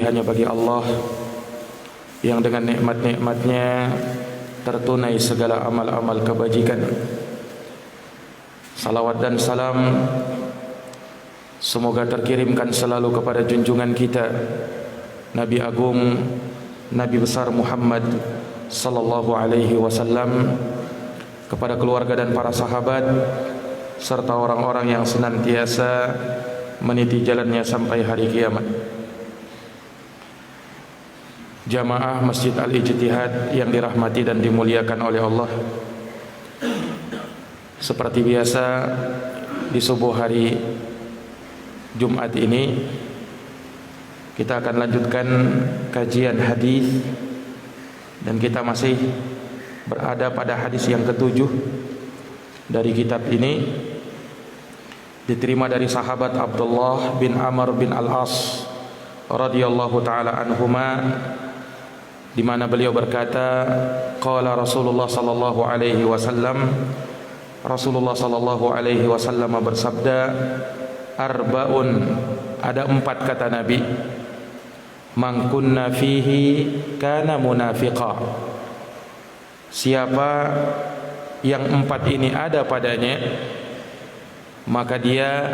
hanya bagi Allah yang dengan nikmat-nikmatnya tertunai segala amal-amal kebajikan. Salawat dan salam semoga terkirimkan selalu kepada junjungan kita Nabi Agung, Nabi besar Muhammad sallallahu alaihi wasallam, kepada keluarga dan para sahabat serta orang-orang yang senantiasa meniti jalannya sampai hari kiamat. Jamaah Masjid Al-Ijtihad yang dirahmati dan dimuliakan oleh Allah, seperti biasa di subuh hari Jumat ini kita akan lanjutkan kajian hadis, dan kita masih berada pada hadis yang ke-7 dari kitab ini, diterima dari sahabat Abdullah bin Amr bin Al-As radhiyallahu taala anhuma, di mana beliau berkata, qala Rasulullah sallallahu alaihi wasallam, Rasulullah sallallahu alaihi wasallam bersabda, arbaun, ada 4 kata Nabi, man kunna fihi kana munafiqa, siapa yang 4 ini ada padanya, maka dia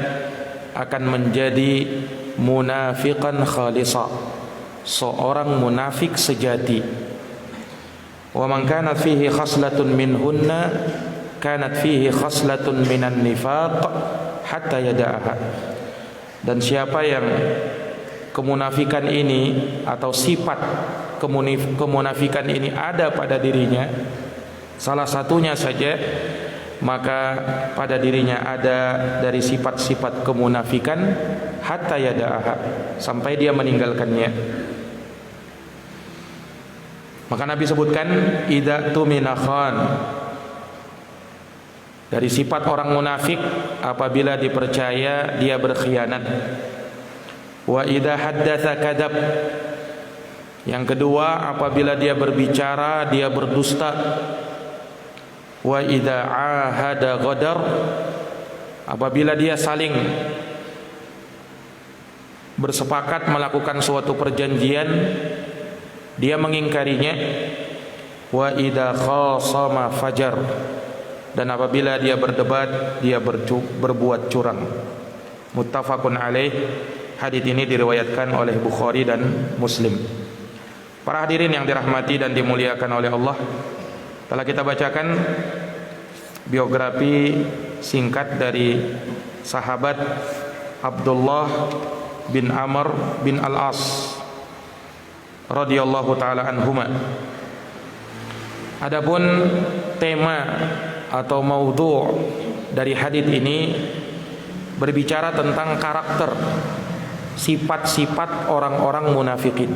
akan menjadi munafiqan khalisa, seorang munafik sejati. Wa man kanat fihi khaslatun minhunna kanat fihi khaslatun minan nifaq hatta yada'aha, dan siapa yang kemunafikan ini atau sifat kemunafikan ini ada pada dirinya, salah satunya saja, maka pada dirinya ada dari sifat-sifat kemunafikan hatta yada'aha, sampai dia meninggalkannya. Maka Nabi sebutkan idza tumina khan, dari sifat orang munafik, apabila dipercaya dia berkhianat. Wa idza haddatsa kadzab, yang kedua apabila dia berbicara dia berdusta. Wa idza ahada ghadar, apabila dia saling bersepakat melakukan suatu perjanjian dia mengingkarinya. Wa idza khasama fajar, dan apabila dia berdebat dia berbuat curang. Muttafaqun alaih. Hadis ini diriwayatkan oleh Bukhari dan Muslim. Para hadirin yang dirahmati dan dimuliakan oleh Allah, telah kita bacakan biografi singkat dari sahabat Abdullah bin Amr bin Al-As radhiyallahu taala anhuma. Adapun tema atau maudhu' dari hadis ini berbicara tentang karakter, sifat-sifat orang-orang munafikin.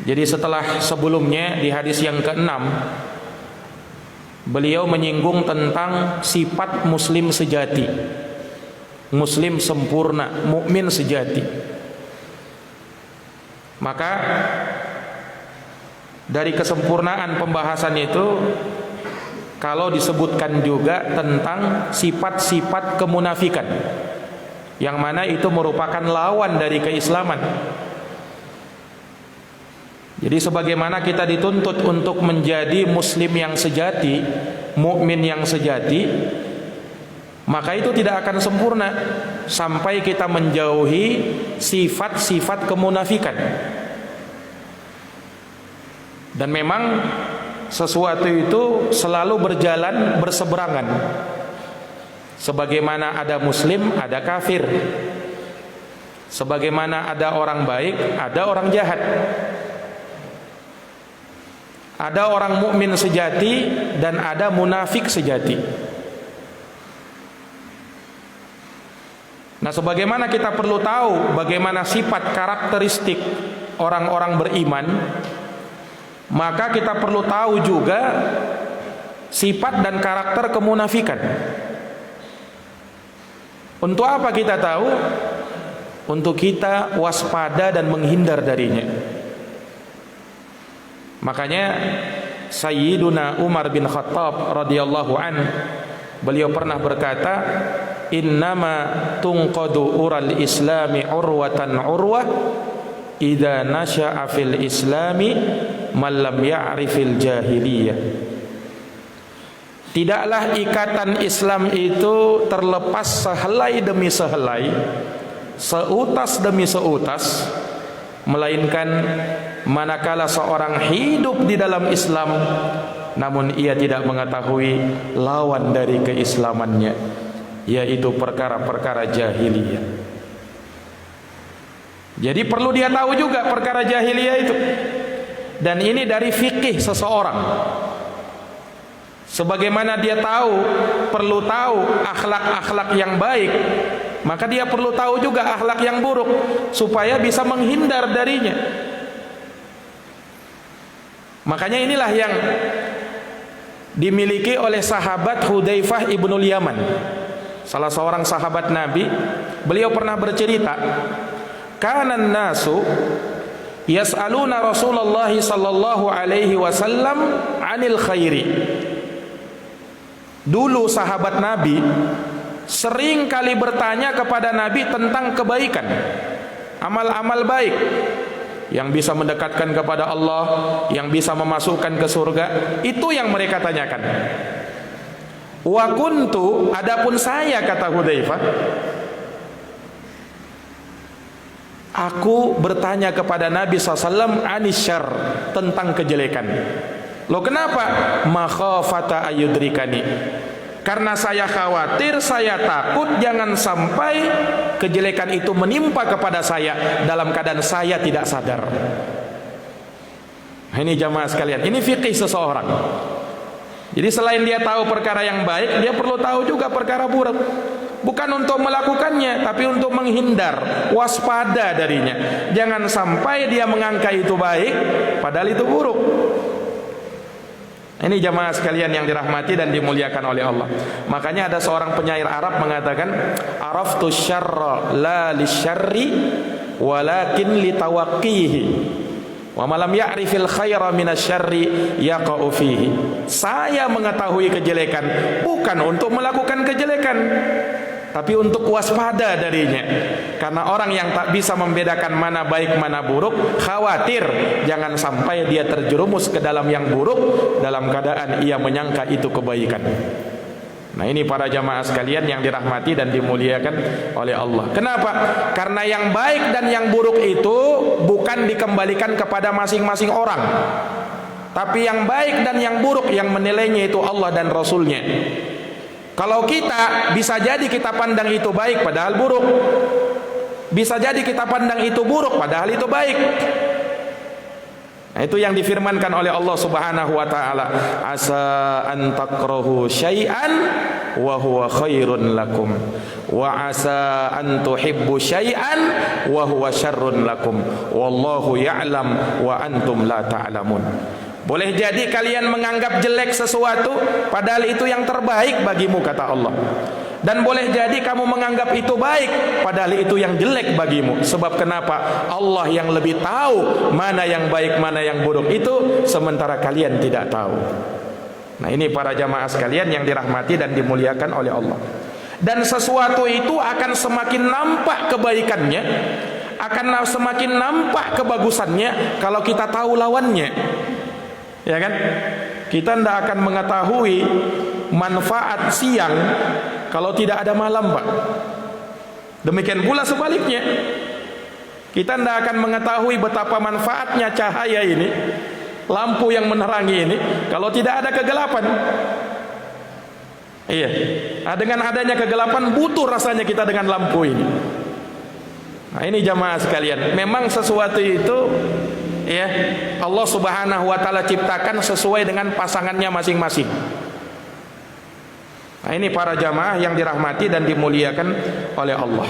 Jadi setelah sebelumnya di hadis yang ke-6 beliau menyinggung tentang sifat muslim sejati, muslim sempurna, mukmin sejati. Maka dari kesempurnaan pembahasan itu, kalau disebutkan juga tentang sifat-sifat kemunafikan, yang mana itu merupakan lawan dari keislaman. Jadi sebagaimana kita dituntut untuk menjadi muslim yang sejati, mukmin yang sejati, maka itu tidak akan sempurna sampai kita menjauhi sifat-sifat kemunafikan. Dan memang sesuatu itu selalu berjalan berseberangan. Sebagaimana ada muslim, ada kafir. Sebagaimana ada orang baik, ada orang jahat. Ada orang mukmin sejati dan ada munafik sejati. Nah, sebagaimana kita perlu tahu bagaimana sifat karakteristik orang-orang beriman, maka kita perlu tahu juga sifat dan karakter kemunafikan. Untuk apa kita tahu? Untuk kita waspada dan menghindar darinya. Makanya Sayyiduna Umar bin Khattab radhiyallahu an, beliau pernah berkata, innama tunqadu ural islami urwatan urwah idza nasha'a fil islami man lam ya'rifil jahiliyah. Tidaklah ikatan Islam itu terlepas sehelai demi sehelai, seutas demi seutas, melainkan manakala seorang hidup di dalam Islam namun ia tidak mengetahui lawan dari keislamannya, yaitu perkara-perkara jahiliyah. Jadi perlu dia tahu juga perkara jahiliyah itu. Dan ini dari fikih seseorang. Sebagaimana dia perlu tahu akhlak-akhlak yang baik, maka dia perlu tahu juga akhlak yang buruk supaya bisa menghindar darinya. Makanya inilah yang dimiliki oleh sahabat Hudzaifah ibnul Yaman, salah seorang sahabat Nabi. Beliau pernah bercerita, kanan nasu yas'aluna Rasulullah sallallahu alaihi wasallam 'anil khairi. Dulu sahabat Nabi sering kali bertanya kepada Nabi tentang kebaikan, amal-amal baik yang bisa mendekatkan kepada Allah, yang bisa memasukkan ke surga. Itu yang mereka tanyakan. Wa kuntu, adapun saya, kata Hudzaifah, aku bertanya kepada Nabi SAW anisyar, tentang kejelekan. Loh kenapa? Makhafata ayudrikani, karena saya khawatir, saya takut jangan sampai kejelekan itu menimpa kepada saya dalam keadaan saya tidak sadar. Ini jamaah sekalian, ini fikih seseorang. Jadi selain dia tahu perkara yang baik, dia perlu tahu juga perkara buruk. Bukan untuk melakukannya, tapi untuk menghindar, waspada darinya. Jangan sampai dia menganggap itu baik, padahal itu buruk. Ini jamaah sekalian yang dirahmati dan dimuliakan oleh Allah. Makanya ada seorang penyair Arab mengatakan, araftu syarra la lisyarri walakin litawaqqihi wa malam ya'rifil khaira minasyarri yaqa'u fihi. Saya mengetahui kejelekan bukan untuk melakukan kejelekan, tapi untuk waspada darinya. Karena orang yang tak bisa membedakan mana baik mana buruk, khawatir jangan sampai dia terjerumus ke dalam yang buruk dalam keadaan ia menyangka itu kebaikan. Nah ini para jamaah sekalian yang dirahmati dan dimuliakan oleh Allah. Kenapa? Karena yang baik dan yang buruk itu bukan dikembalikan kepada masing-masing orang, tapi yang baik dan yang buruk yang menilainya itu Allah dan Rasulnya. Kalau kita, bisa jadi kita pandang itu baik padahal buruk, bisa jadi kita pandang itu buruk padahal itu baik. Nah, itu yang difirmankan oleh Allah Subhanahu wa taala, asa an takrahu syai'an wa huwa khairun lakum wa asa an tuhibbu syai'an wa huwa syarrun lakum wallahu ya'lam wa antum la ta'lamun. Boleh jadi kalian menganggap jelek sesuatu padahal itu yang terbaik bagimu, kata Allah. Dan boleh jadi kamu menganggap itu baik padahal itu yang jelek bagimu. Sebab kenapa? Allah yang lebih tahu mana yang baik mana yang buruk itu, sementara kalian tidak tahu. Nah ini para jamaah sekalian yang dirahmati dan dimuliakan oleh Allah. Dan sesuatu itu akan semakin nampak kebaikannya, akan semakin nampak kebagusannya kalau kita tahu lawannya. Ya kan? Kita tidak akan mengetahui manfaat siang kalau tidak ada malam, Pak. Demikian pula sebaliknya, kita tidak akan mengetahui betapa manfaatnya cahaya ini, lampu yang menerangi ini, kalau tidak ada kegelapan. Iya, nah, dengan adanya kegelapan butuh rasanya kita dengan lampu ini. Nah ini jamaah sekalian, memang sesuatu itu ya Allah Subhanahu wa taala ciptakan sesuai dengan pasangannya masing-masing. Nah ini para jamaah yang dirahmati dan dimuliakan oleh Allah.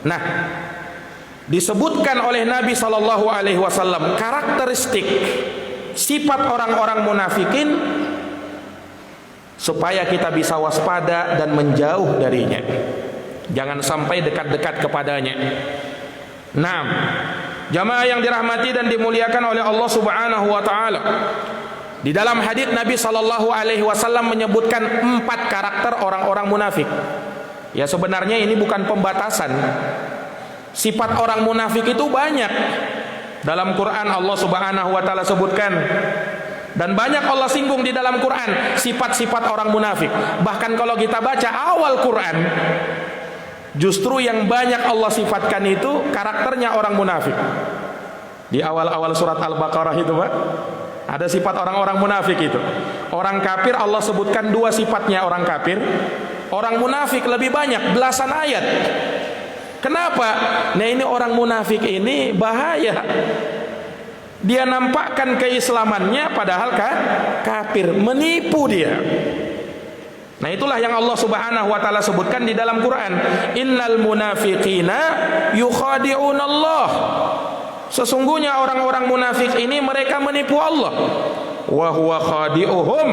Nah, disebutkan oleh Nabi sallallahu alaihi wasallam karakteristik sifat orang-orang munafikin supaya kita bisa waspada dan menjauh darinya. Jangan sampai dekat-dekat kepadanya. Nah, jamaah yang dirahmati dan dimuliakan oleh Allah Subhanahu wa taala, di dalam hadits Nabi sallallahu alaihi wasallam menyebutkan 4 karakter orang-orang munafik. Ya sebenarnya ini bukan pembatasan. Sifat orang munafik itu banyak. Dalam Quran Allah Subhanahu wa taala sebutkan, dan banyak Allah singgung di dalam Quran sifat-sifat orang munafik. Bahkan kalau kita baca awal Quran, justru yang banyak Allah sifatkan itu karakternya orang munafik. Di awal-awal surat Al-Baqarah itu, Pak, ada sifat orang-orang munafik itu. Orang kafir Allah sebutkan 2 sifatnya orang kafir. Orang munafik lebih banyak, belasan ayat. Kenapa? Nah, ini orang munafik ini bahaya. Dia nampakkan keislamannya padahal kafir, menipu dia. Nah, itulah yang Allah Subhanahu wa taala sebutkan di dalam Quran, innal munafiqina yukhadi'un Allah. Sesungguhnya orang-orang munafik ini mereka menipu Allah. Wa huwa khadi'uhum,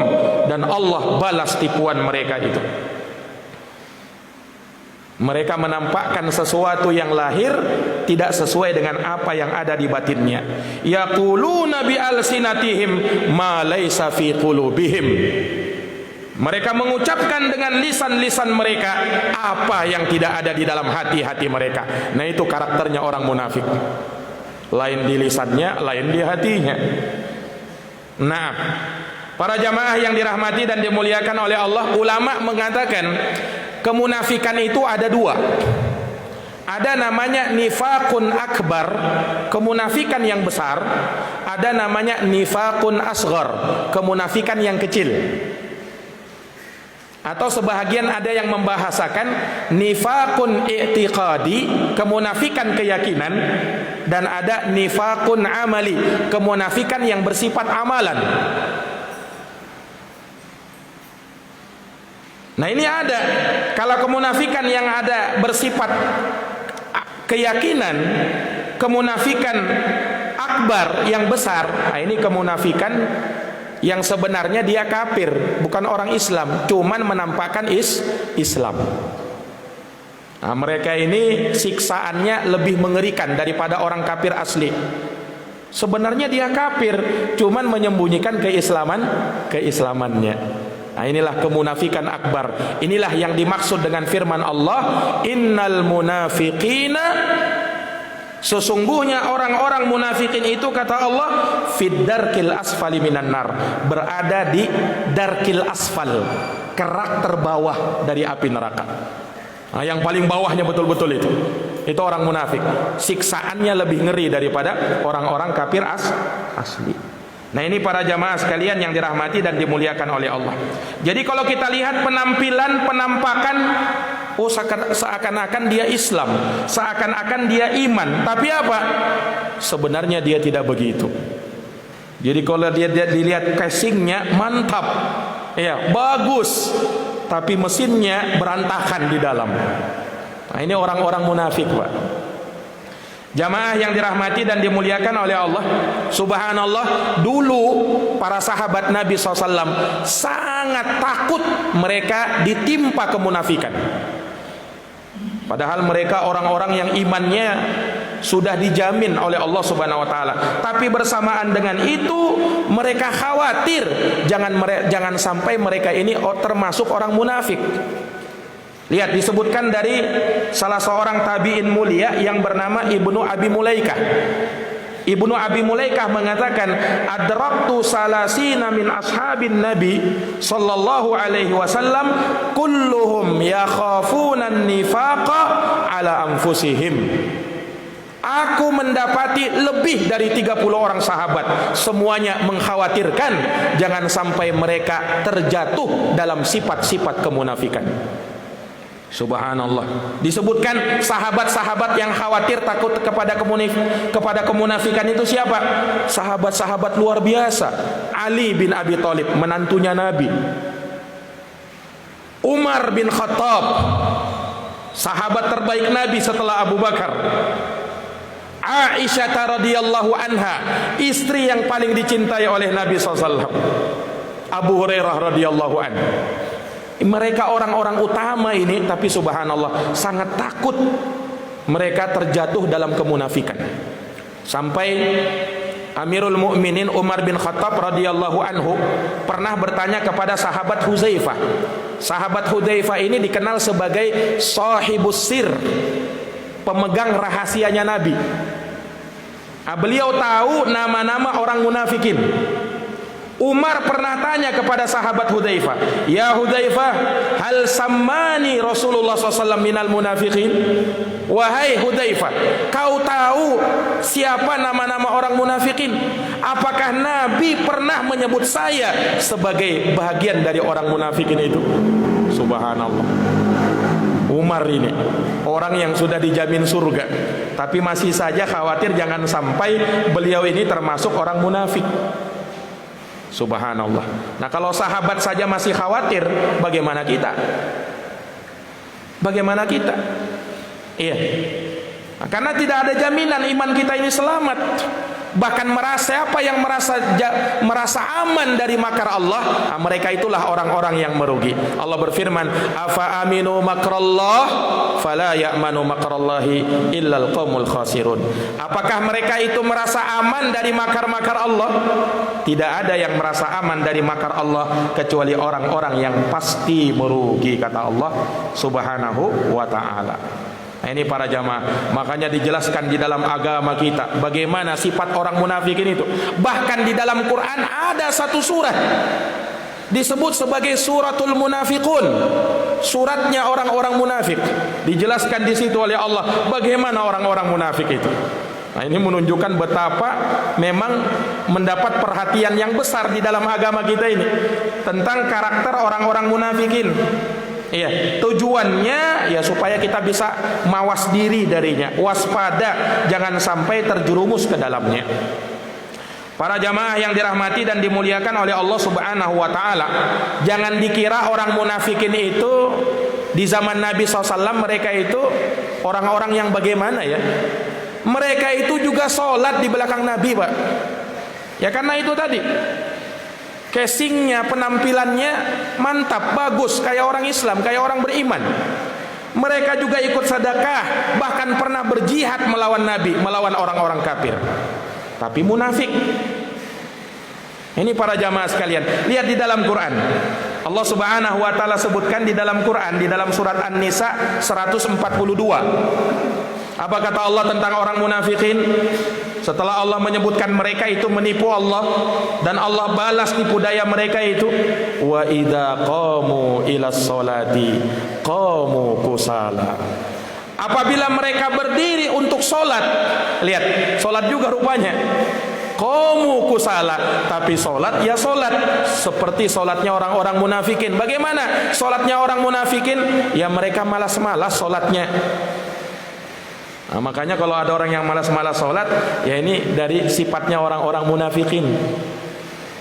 dan Allah balas tipuan mereka itu. Mereka menampakkan sesuatu yang lahir tidak sesuai dengan apa yang ada di batinnya. Yaquluna bi alsinatihim ma laysa fi qulubihim. Mereka mengucapkan dengan lisan-lisan mereka apa yang tidak ada di dalam hati-hati mereka. Nah, itu karakternya orang munafik. Lain di lisannya, lain di hatinya. Nah, para jamaah yang dirahmati dan dimuliakan oleh Allah, ulama mengatakan kemunafikan itu ada 2. Ada namanya nifaqun akbar, kemunafikan yang besar. Ada namanya nifaqun asghar, kemunafikan yang kecil. Atau sebahagian ada yang membahasakan nifaqun i'tiqadi, kemunafikan keyakinan. Dan ada nifaqun amali, kemunafikan yang bersifat amalan. Nah, ini ada. Kalau kemunafikan yang ada bersifat keyakinan, kemunafikan akbar yang besar, nah ini kemunafikan yang sebenarnya dia kafir, bukan orang Islam, cuman menampakkan Islam. Nah, mereka ini siksaannya lebih mengerikan daripada orang kafir asli. Sebenarnya dia kafir, cuman menyembunyikan keislamannya. Nah, inilah kemunafikan akbar. Inilah yang dimaksud dengan firman Allah, innal munafiqina, sesungguhnya orang-orang munafikin itu, kata Allah, fid darkil asfali minan nar, berada di darkil asfal, kerak terbawah dari api neraka. Nah, yang paling bawahnya betul-betul itu orang munafik. Siksaannya lebih ngeri daripada orang-orang kafir asli. Nah, ini para jamaah sekalian yang dirahmati dan dimuliakan oleh Allah. Jadi kalau kita lihat penampilan, penampakan, oh seakan-akan dia Islam, seakan-akan dia iman. Tapi apa? Sebenarnya dia tidak begitu. Jadi kalau dia dilihat casingnya mantap, ya bagus, tapi mesinnya berantakan di dalam. Nah, ini orang-orang munafik, Pak. Jamaah yang dirahmati dan dimuliakan oleh Allah, subhanallah, dulu para sahabat Nabi SAW sangat takut mereka ditimpa kemunafikan. Padahal mereka orang-orang yang imannya sudah dijamin oleh Allah Subhanahu wa taala. Tapi bersamaan dengan itu mereka khawatir jangan sampai mereka ini termasuk orang munafik. Lihat, disebutkan dari salah seorang tabi'in mulia yang bernama Ibnu Abi Mulaikah. Ibnu Abi Mulaikah mengatakan, adraktu salasina min ashabin Nabi sallallahu alaihi wasallam kulluhum yakhafuna an-nifaqa ala anfusihim. Aku mendapati lebih dari 30 orang sahabat, semuanya mengkhawatirkan jangan sampai mereka terjatuh dalam sifat-sifat kemunafikan. Subhanallah. Disebutkan sahabat-sahabat yang khawatir takut kepada kemunafikan itu siapa? Sahabat-sahabat luar biasa. Ali bin Abi Thalib, menantunya Nabi. Umar bin Khattab, sahabat terbaik Nabi setelah Abu Bakar. Aisyah radhiyallahu anha, istri yang paling dicintai oleh Nabi SAW. Abu Hurairah radhiyallahu anhu. Mereka orang-orang utama ini, tapi subhanallah sangat takut mereka terjatuh dalam kemunafikan. Sampai Amirul Mukminin Umar bin Khattab radhiyallahu anhu pernah bertanya kepada sahabat Hudzaifah. Sahabat Hudzaifah ini dikenal sebagai sahibus sir, pemegang rahasianya Nabi. Beliau tahu nama-nama orang munafikin. Umar pernah tanya kepada sahabat Hudzaifah, "Ya Hudzaifah, hal sammani Rasulullah SAW minal munafikin?" Wahai Hudzaifah, kau tahu siapa nama-nama orang munafikin? Apakah Nabi pernah menyebut saya sebagai bagian dari orang munafikin itu? Subhanallah. Umar ini orang yang sudah dijamin surga, tapi masih saja khawatir jangan sampai beliau ini termasuk orang munafik. Subhanallah. Nah, kalau sahabat saja masih khawatir, bagaimana kita? Bagaimana kita? Iya. Nah, karena tidak ada jaminan iman kita ini selamat. Bahkan siapa yang merasa aman dari makar Allah, mereka itulah orang-orang yang merugi. Allah berfirman, "Afa aminu makrallah fala ya'manu makrallahi illal qaumul khasirun." Apakah mereka itu merasa aman dari makar-makar Allah? Tidak ada yang merasa aman dari makar Allah kecuali orang-orang yang pasti merugi, kata Allah Subhanahu wa ta'ala. Nah, ini para jamaah, makanya dijelaskan di dalam agama kita bagaimana sifat orang munafikin itu. Bahkan di dalam Quran ada satu surat disebut sebagai suratul munafiqun, suratnya orang-orang munafik. Dijelaskan di situ oleh Allah bagaimana orang-orang munafik itu. Nah, ini menunjukkan betapa memang mendapat perhatian yang besar di dalam agama kita ini tentang karakter orang-orang munafikin. Iya, tujuannya ya supaya kita bisa mawas diri darinya, waspada, jangan sampai terjerumus ke dalamnya. Para jamaah yang dirahmati dan dimuliakan oleh Allah Subhanahu wa ta'ala, jangan dikira orang munafikin itu di zaman Nabi SAW mereka itu orang-orang yang bagaimana ya. Mereka itu juga sholat di belakang Nabi, Pak. Ya karena itu tadi, casingnya, penampilannya mantap, bagus, kayak orang Islam, kayak orang beriman. Mereka juga ikut sedekah, bahkan pernah berjihad melawan Nabi, melawan orang-orang kafir. Tapi munafik. Ini para jamaah sekalian, lihat di dalam Quran. Allah Subhanahu wa ta'ala sebutkan di dalam Quran, di dalam surat An-Nisa 142. Apa kata Allah tentang orang munafikin? Setelah Allah menyebutkan mereka itu menipu Allah dan Allah balas tipu daya mereka itu, wa idza qamu ilas sholati qamu kusala. Apabila mereka berdiri untuk sholat, lihat, sholat juga rupanya qamu kusala, tapi sholat ya sholat seperti sholatnya orang-orang munafikin. Bagaimana sholatnya orang munafikin? Ya mereka malas-malas sholatnya. Nah, makanya kalau ada orang yang malas-malas sholat, ya ini dari sifatnya orang-orang munafikin.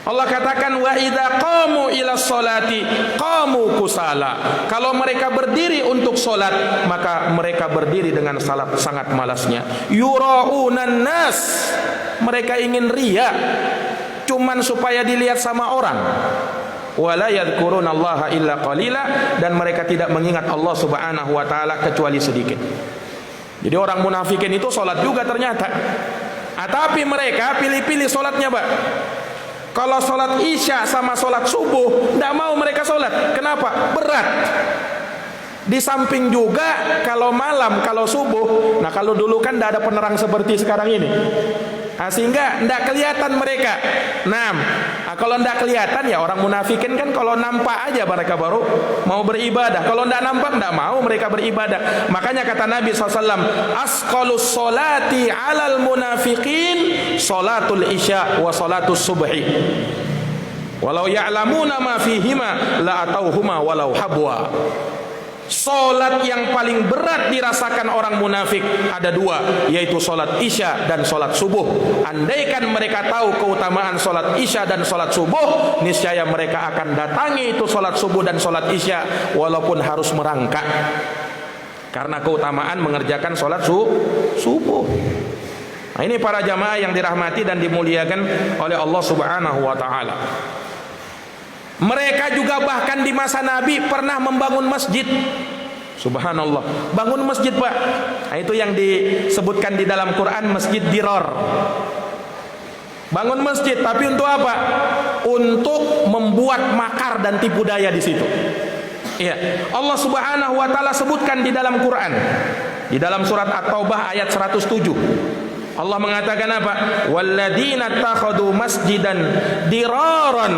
Allah katakan wa idza qamu ila sholati qamu kusala. Kalau mereka berdiri untuk sholat, maka mereka berdiri dengan sangat malasnya. Yuraunan nas, mereka ingin riya, cuman supaya dilihat sama orang. Wala yadhkurunallaha illa qalila, dan mereka tidak mengingat Allah Subhanahu wa ta'ala kecuali sedikit. Jadi orang munafikin itu sholat juga ternyata. Tapi mereka pilih-pilih sholatnya, Pak. Kalau sholat isya sama sholat subuh, tidak mau mereka sholat. Kenapa? Berat. Di samping juga kalau malam, kalau subuh, nah kalau dulu kan tidak ada penerang seperti sekarang ini. Nah, sehingga tidak kelihatan mereka. Nah, kalau tidak kelihatan ya orang munafikin kan kalau nampak aja mereka baru mau beribadah. Kalau tidak nampak tidak mau mereka beribadah. Makanya kata Nabi SAW, asqalus sholati alal munafiqin sholatul isya wa sholatus subhi. Walau ya'lamuna ma fihima la atauhuma walau habwa. Solat yang paling berat dirasakan orang munafik ada dua, yaitu solat isya dan solat subuh. Andaikan mereka tahu keutamaan solat isya dan solat subuh, niscaya mereka akan datangi itu solat subuh dan solat isya walaupun harus merangkak, karena keutamaan mengerjakan solat subuh. Nah, ini para jamaah yang dirahmati dan dimuliakan oleh Allah Subhanahu wa ta'ala. Mereka juga bahkan di masa Nabi pernah membangun masjid. Subhanallah, bangun masjid, Pak. Nah, itu yang disebutkan di dalam Quran, masjid Dirar. Bangun masjid, tapi untuk apa? Untuk membuat makar dan tipu daya di situ. Iya, Allah Subhanahu wa ta'ala sebutkan di dalam Quran, di dalam surat At-Taubah ayat 107. Allah mengatakan apa? Walladzina takhadu masjidan diraran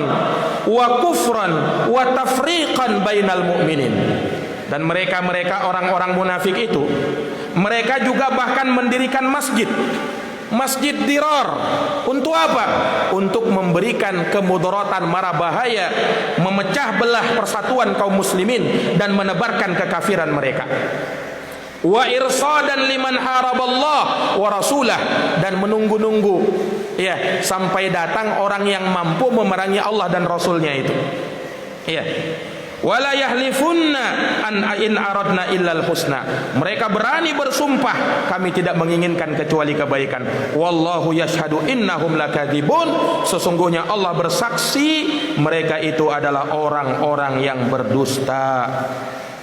wa kufran wa tafriqan bainal mu'minin. Dan mereka orang-orang munafik itu, mereka juga bahkan mendirikan masjid dirar. Untuk apa? Untuk memberikan kemudaratan, mara bahaya, memecah belah persatuan kaum muslimin dan menebarkan kekafiran mereka. Wa irsadan liman haraballah wa rasulah, dan menunggu-nunggu ya sampai datang orang yang mampu memerangi Allah dan Rasulnya itu. Ya. Wala yahlifunna an in aradna illal husna. Mereka berani bersumpah, kami tidak menginginkan kecuali kebaikan. Wallahu yashhadu innahum lakadzibun. Sesungguhnya Allah bersaksi mereka itu adalah orang-orang yang berdusta.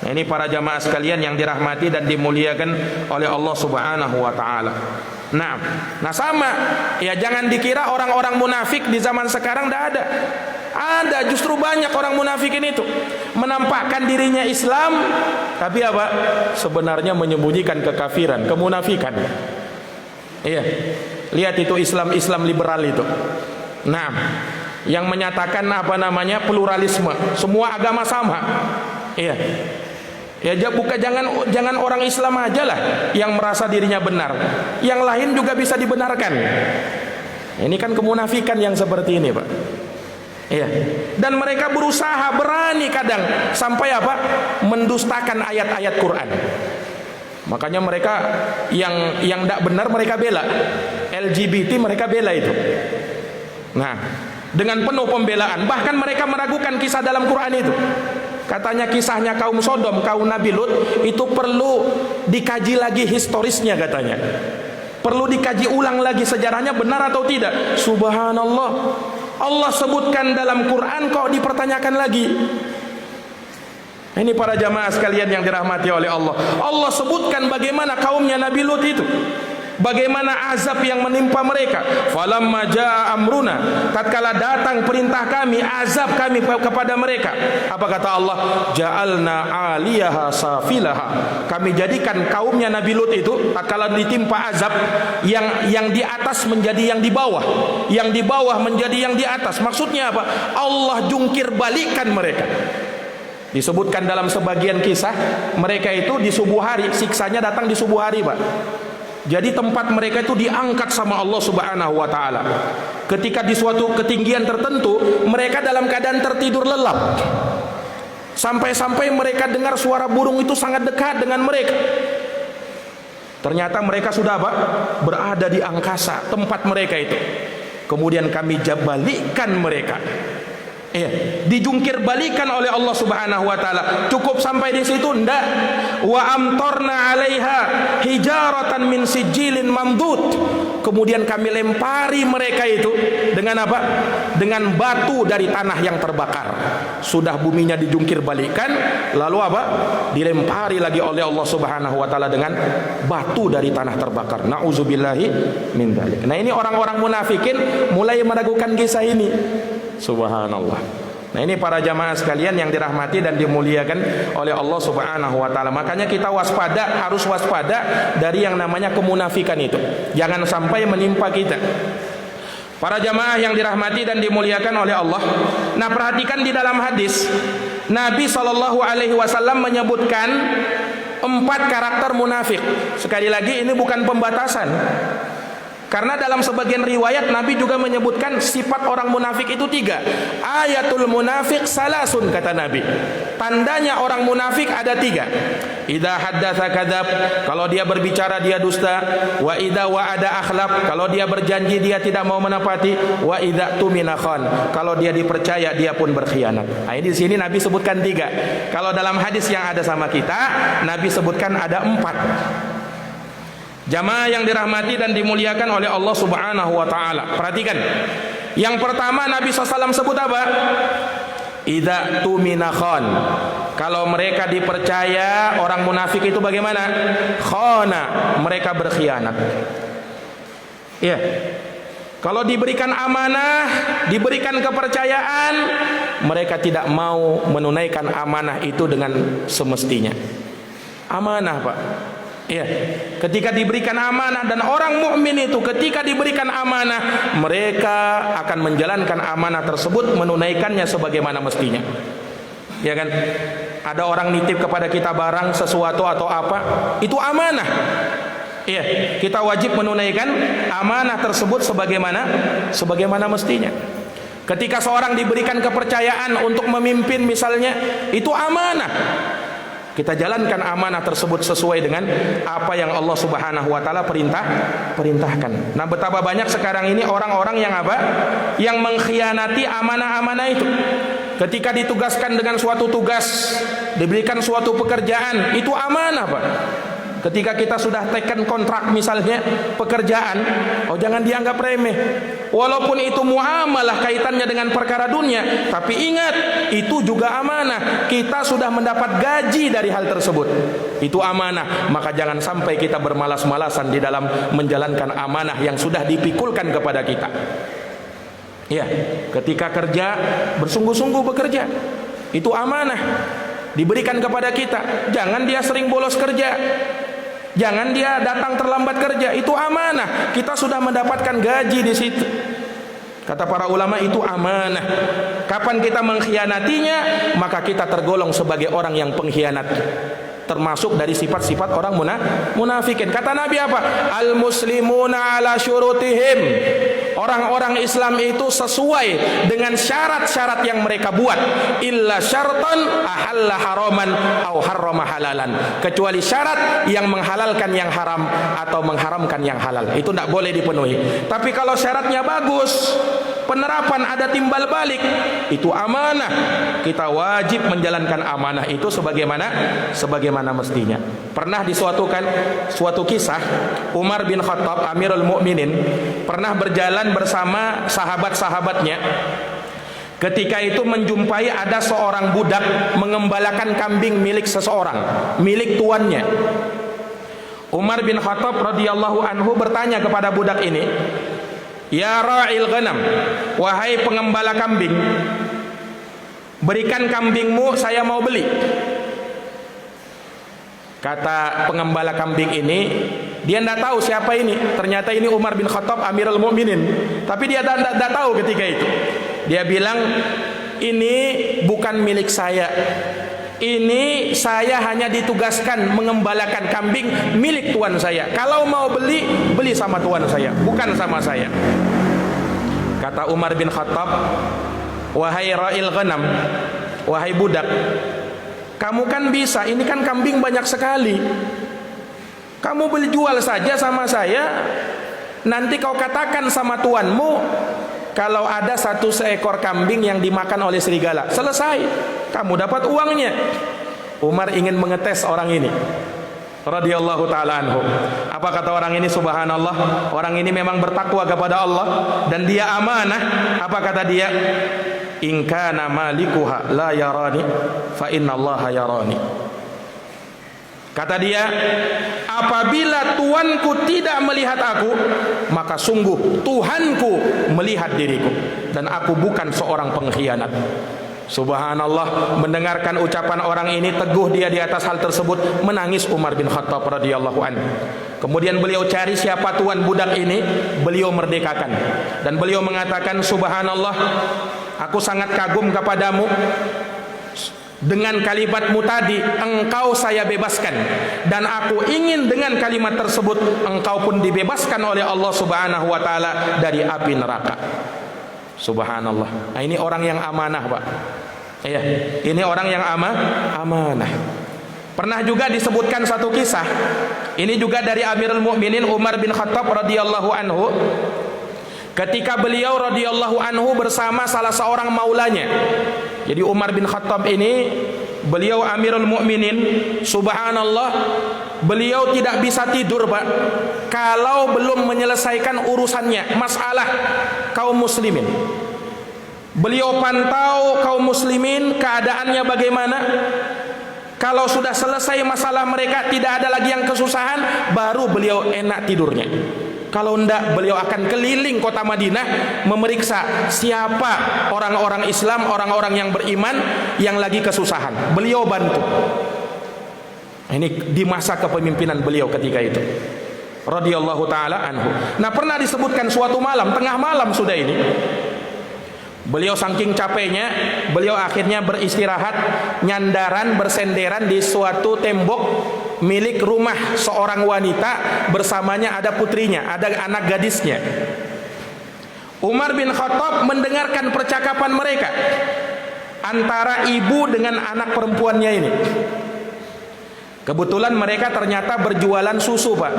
Nah, ini para jamaah sekalian yang dirahmati dan dimuliakan oleh Allah Subhanahu wa taala. Nah sama ya, jangan dikira orang-orang munafik di zaman sekarang tidak ada. Ada, justru banyak orang munafikin itu menampakkan dirinya Islam, tapi apa? Sebenarnya menyembunyikan kekafiran, kemunafikan. Iya, lihat itu Islam liberal itu. Nah, yang menyatakan apa namanya pluralisme, semua agama sama. Iya. Ya jangan orang Islam aja lah yang merasa dirinya benar, yang lain juga bisa dibenarkan. Ini kan kemunafikan yang seperti ini, Pak. Iya. Dan mereka berusaha, berani kadang sampai apa? Mendustakan ayat-ayat Quran. Makanya mereka yang tidak benar mereka bela. LGBT mereka bela itu. Nah, dengan penuh pembelaan, bahkan mereka meragukan kisah dalam Quran itu. Katanya kisahnya kaum Sodom, kaum Nabi Lut itu perlu dikaji lagi historisnya katanya. Perlu dikaji ulang lagi sejarahnya benar atau tidak. Subhanallah. Allah sebutkan dalam Quran kok dipertanyakan lagi. Ini para jamaah sekalian yang dirahmati oleh Allah. Allah sebutkan bagaimana kaumnya Nabi Lut itu, bagaimana azab yang menimpa mereka. Falamma jaa amruna, tatkala datang perintah kami, azab kami kepada mereka. Apa kata Allah? Ja'alna 'aliyaha safilaha. Kami jadikan kaumnya Nabi Lut itu tatkala ditimpa azab, yang di atas menjadi yang di bawah, yang di bawah menjadi yang di atas. Maksudnya apa? Allah jungkir balikan mereka. Disebutkan dalam sebagian kisah, mereka itu di subuh hari, siksanya datang di subuh hari, Pak. Jadi tempat mereka itu diangkat sama Allah Subhanahu wa taala. Ketika di suatu ketinggian tertentu, mereka dalam keadaan tertidur lelap. Sampai-sampai mereka dengar suara burung itu sangat dekat dengan mereka. Ternyata mereka sudah apa? Berada di angkasa, tempat mereka itu. Kemudian kami balikkan mereka. Dijungkir balikan oleh Allah Subhanahu wa taala. Cukup sampai di situ? Enggak. Wa amtarna 'alaiha hijaratan min sijilin mamdud. Kemudian kami lempari mereka itu dengan apa? Dengan batu dari tanah yang terbakar. Sudah buminya dijungkir balikan, lalu apa? Dilempari lagi oleh Allah Subhanahu wa taala dengan batu dari tanah terbakar. Nauzubillahi min dzalik. Nah, ini orang-orang munafikin mulai meragukan kisah ini. Subhanallah. Nah, ini para jamaah sekalian yang dirahmati dan dimuliakan oleh Allah Subhanahu wa taala. Makanya kita waspada, harus waspada dari yang namanya kemunafikan itu. Jangan sampai menimpa kita. Para jamaah yang dirahmati dan dimuliakan oleh Allah. Nah, perhatikan di dalam hadis Nabi SAW menyebutkan 4 karakter munafik. Sekali lagi ini bukan pembatasan. Karena dalam sebagian riwayat Nabi juga menyebutkan sifat orang munafik itu 3. Ayatul munafik salasun, kata Nabi. Tandanya orang munafik ada 3. Idza haddatsa kadzab, kalau dia berbicara dia dusta. Wa idza wa'ada akhlaf, kalau dia berjanji dia tidak mau menepati. Wa idza tumina khan, kalau dia dipercaya dia pun berkhianat. Nah, di sini Nabi sebutkan 3. Kalau dalam hadis yang ada sama kita, Nabi sebutkan ada 4. Jamaah yang dirahmati dan dimuliakan oleh Allah Subhanahu wa taala. Perhatikan. Yang pertama Nabi SAW sebut apa? Idza tumina khan. Kalau mereka dipercaya, orang munafik itu bagaimana? Khana, mereka berkhianat. Iya. Kalau diberikan amanah, diberikan kepercayaan, mereka tidak mau menunaikan amanah itu dengan semestinya. Amanah, Pak. Ya, ketika diberikan amanah, dan orang mukmin itu ketika diberikan amanah, mereka akan menjalankan amanah tersebut, menunaikannya sebagaimana mestinya. Ya kan? Ada orang nitip kepada kita barang, sesuatu atau apa, itu amanah. Iya, kita wajib menunaikan amanah tersebut sebagaimana mestinya. Ketika seorang diberikan kepercayaan untuk memimpin misalnya, itu amanah. Kita jalankan amanah tersebut sesuai dengan apa yang Allah Subhanahu wa taala perintahkan. Nah, betapa banyak sekarang ini orang-orang yang apa? Yang mengkhianati amanah-amanah itu. Ketika ditugaskan dengan suatu tugas, diberikan suatu pekerjaan, itu amanah, Pak. Ketika kita sudah teken kontrak misalnya pekerjaan, oh jangan dianggap remeh. Walaupun itu muamalah kaitannya dengan perkara dunia, tapi ingat itu juga amanah. Kita sudah mendapat gaji dari hal tersebut. Itu amanah. Maka jangan sampai kita bermalas-malasan di dalam menjalankan amanah yang sudah dipikulkan kepada kita. Ya, ketika kerja bersungguh-sungguh bekerja. Itu amanah diberikan kepada kita. Jangan dia sering bolos kerja. Jangan dia datang terlambat kerja, itu amanah. Kita sudah mendapatkan gaji di situ. Kata para ulama, itu amanah. Kapan kita mengkhianatinya, maka kita tergolong sebagai orang yang pengkhianat. Termasuk dari sifat-sifat orang munafikin. Kata Nabi apa? Al-muslimuna ala syurutihim. Orang-orang Islam itu sesuai dengan syarat-syarat yang mereka buat. Illa syartan ahalla haraman au harrama halalan. Kecuali syarat yang menghalalkan yang haram atau mengharamkan yang halal. Itu tidak boleh dipenuhi. Tapi kalau syaratnya bagus, penerapan ada timbal balik, itu amanah. Kita wajib menjalankan amanah itu sebagaimana mestinya. Pernah disuatukan suatu kisah, Umar bin Khattab Amirul Mukminin pernah berjalan bersama sahabat-sahabatnya. Ketika itu menjumpai ada seorang budak mengembalakan kambing milik seseorang, milik tuannya. Umar bin Khattab radhiyallahu anhu bertanya kepada budak ini, "Ya ra'il ghanam, wahai pengembala kambing, berikan kambingmu, saya mau beli." Kata pengembala kambing ini, dia tidak tahu siapa ini. Ternyata ini Umar bin Khattab Amirul Mukminin. Tapi dia tidak tahu ketika itu. Dia bilang, "Ini bukan milik saya. Ini saya hanya ditugaskan mengembalakan kambing milik tuan saya. Kalau mau beli, beli sama tuan saya, bukan sama saya." Kata Umar bin Khattab, "Wahai ra'il ghanam, wahai budak, kamu kan bisa, ini kan kambing banyak sekali. Kamu beli jual saja sama saya. Nanti kau katakan sama tuanmu kalau ada satu seekor kambing yang dimakan oleh serigala. Selesai, kamu dapat uangnya." Umar ingin mengetes orang ini radhiyallahu ta'ala anhu. Apa kata orang ini? Subhanallah, orang ini memang bertakwa kepada Allah dan dia amanah. Apa kata dia? "In kana malikuha la yarani fa innallaha yarani." Kata dia, apabila tuanku tidak melihat aku, maka sungguh Tuhanku melihat diriku, dan aku bukan seorang pengkhianat. Subhanallah, mendengarkan ucapan orang ini, teguh dia di atas hal tersebut, menangis Umar bin Khattab radhiyallahu anhu. Kemudian beliau cari siapa tuan budak ini, beliau merdekakan, dan beliau mengatakan, "Subhanallah, aku sangat kagum kepadamu. Dengan kalimatmu tadi, engkau saya bebaskan. Dan aku ingin dengan kalimat tersebut, engkau pun dibebaskan oleh Allah Subhanahu wa ta'ala dari api neraka." Subhanallah. Nah, ini orang yang amanah, Pak. Ya, ini orang yang amanah. Pernah juga disebutkan satu kisah. Ini juga dari Amirul Mukminin Umar bin Khattab radhiyallahu anhu. Ketika beliau radhiyallahu anhu bersama salah seorang maulanya. Jadi Umar bin Khattab ini, beliau Amirul Mukminin, subhanallah, beliau tidak bisa tidur, Pak, kalau belum menyelesaikan urusannya, masalah kaum muslimin. Beliau pantau kaum muslimin, keadaannya bagaimana. Kalau sudah selesai masalah mereka, tidak ada lagi yang kesusahan, baru beliau enak tidurnya. Kalau tidak, beliau akan keliling kota Madinah memeriksa siapa orang-orang Islam, orang-orang yang beriman yang lagi kesusahan. Beliau bantu. Ini di masa kepemimpinan beliau ketika itu, radhiyallahu taala anhu. Nah, pernah disebutkan suatu malam, tengah malam sudah ini, beliau saking capeknya, beliau akhirnya beristirahat, nyandaran, bersenderan di suatu tembok milik rumah seorang wanita, bersamanya ada putrinya, ada anak gadisnya. Umar bin Khattab mendengarkan percakapan mereka antara ibu dengan anak perempuannya ini. Kebetulan mereka ternyata berjualan susu, Pak.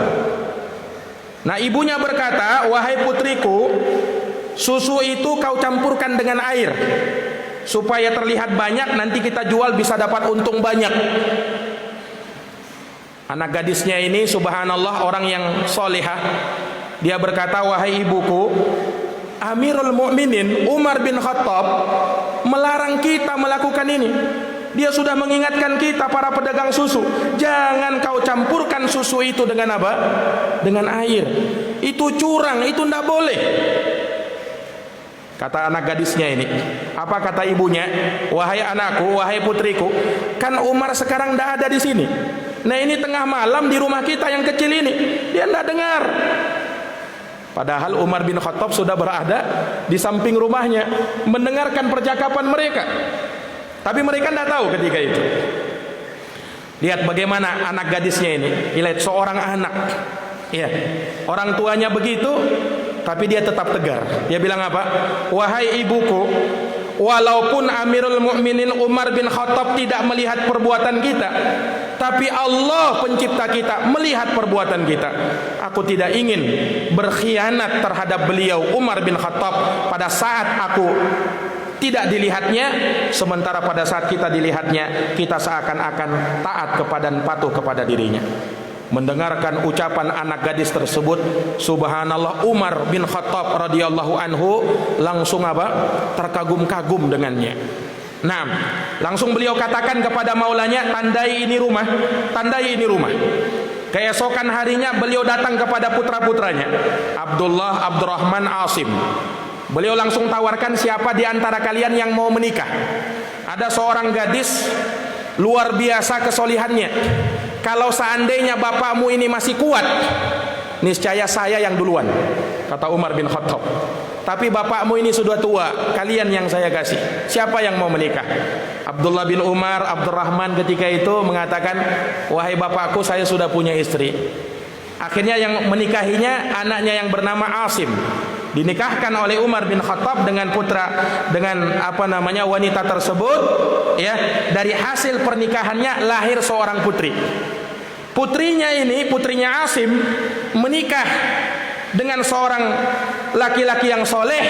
Nah, ibunya berkata, "Wahai putriku, susu itu kau campurkan dengan air supaya terlihat banyak, nanti kita jual bisa dapat untung banyak." Anak gadisnya ini subhanallah orang yang solehah. Dia berkata, "Wahai ibuku, Amirul Mukminin Umar bin Khattab melarang kita melakukan ini. Dia sudah mengingatkan kita para pedagang susu, jangan kau campurkan susu itu dengan apa? Dengan air. Itu curang, itu tidak boleh." Kata anak gadisnya ini. Apa kata ibunya? "Wahai anakku, wahai putriku, kan Umar sekarang tidak ada di sini. Nah, ini tengah malam di rumah kita yang kecil ini, dia tidak dengar." Padahal Umar bin Khattab sudah berada di samping rumahnya, mendengarkan percakapan mereka. Tapi mereka tidak tahu ketika itu. Lihat bagaimana anak gadisnya ini. Lihat seorang anak, ya, orang tuanya begitu, tapi dia tetap tegar. Dia bilang apa? "Wahai ibuku, walaupun Amirul Mukminin Umar bin Khattab tidak melihat perbuatan kita, tapi Allah pencipta kita melihat perbuatan kita. Aku tidak ingin berkhianat terhadap beliau Umar bin Khattab pada saat aku tidak dilihatnya, sementara pada saat kita dilihatnya, kita seakan-akan taat kepada dan patuh kepada dirinya." Mendengarkan ucapan anak gadis tersebut, subhanallah, Umar bin Khattab radhiyallahu anhu langsung apa? Terkagum-kagum dengannya. Nah, langsung beliau katakan kepada maulanya, "Tandai ini rumah, tandai ini rumah." Keesokan harinya beliau datang kepada putra-putranya, Abdullah, Abdurrahman, Asim. Beliau langsung tawarkan, siapa di antara kalian yang mau menikah? Ada seorang gadis luar biasa kesolihannya. Kalau seandainya bapakmu ini masih kuat, niscaya saya yang duluan, kata Umar bin Khattab. Tapi bapakmu ini sudah tua, kalian yang saya kasih. Siapa yang mau menikah? Abdullah bin Umar, Abdurrahman ketika itu mengatakan, "Wahai bapakku, saya sudah punya istri." Akhirnya yang menikahinya anaknya yang bernama Asim. Dinikahkan oleh Umar bin Khattab dengan wanita tersebut, ya. Dari hasil pernikahannya lahir seorang putri. Putrinya Asim menikah dengan seorang laki-laki yang soleh,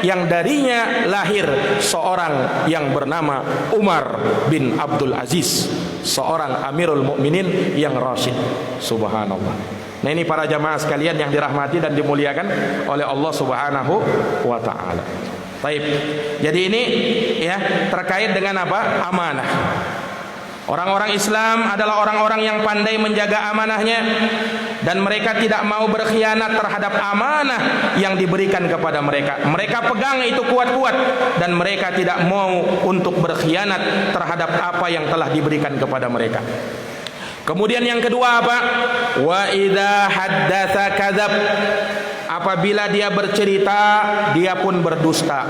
yang darinya lahir seorang yang bernama Umar bin Abdul Aziz, seorang Amirul Mukminin yang rasyid. Subhanallah. Nah, ini para jamaah sekalian yang dirahmati dan dimuliakan oleh Allah Subhanahu wa taala. Baik. Jadi ini ya terkait dengan apa? Amanah. Orang-orang Islam adalah orang-orang yang pandai menjaga amanahnya, dan mereka tidak mau berkhianat terhadap amanah yang diberikan kepada mereka. Mereka pegang itu kuat-kuat, dan mereka tidak mau untuk berkhianat terhadap apa yang telah diberikan kepada mereka. Kemudian yang kedua apa? Wa idza haddatsa kadzab. Apabila dia bercerita, dia pun berdusta.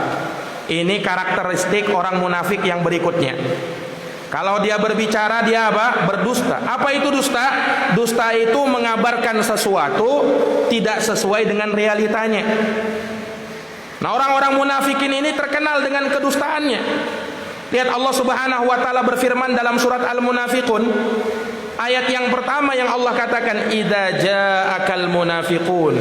Ini karakteristik orang munafik yang berikutnya. Kalau dia berbicara, dia apa? Berdusta. Apa itu dusta? Dusta itu mengabarkan sesuatu tidak sesuai dengan realitanya. Nah, orang-orang munafikin ini terkenal dengan kedustaannya. Lihat Allah Subhanahu wa taala berfirman dalam surat Al-Munafiqun, ayat yang pertama yang Allah katakan, "Idza ja'akal munafiqun."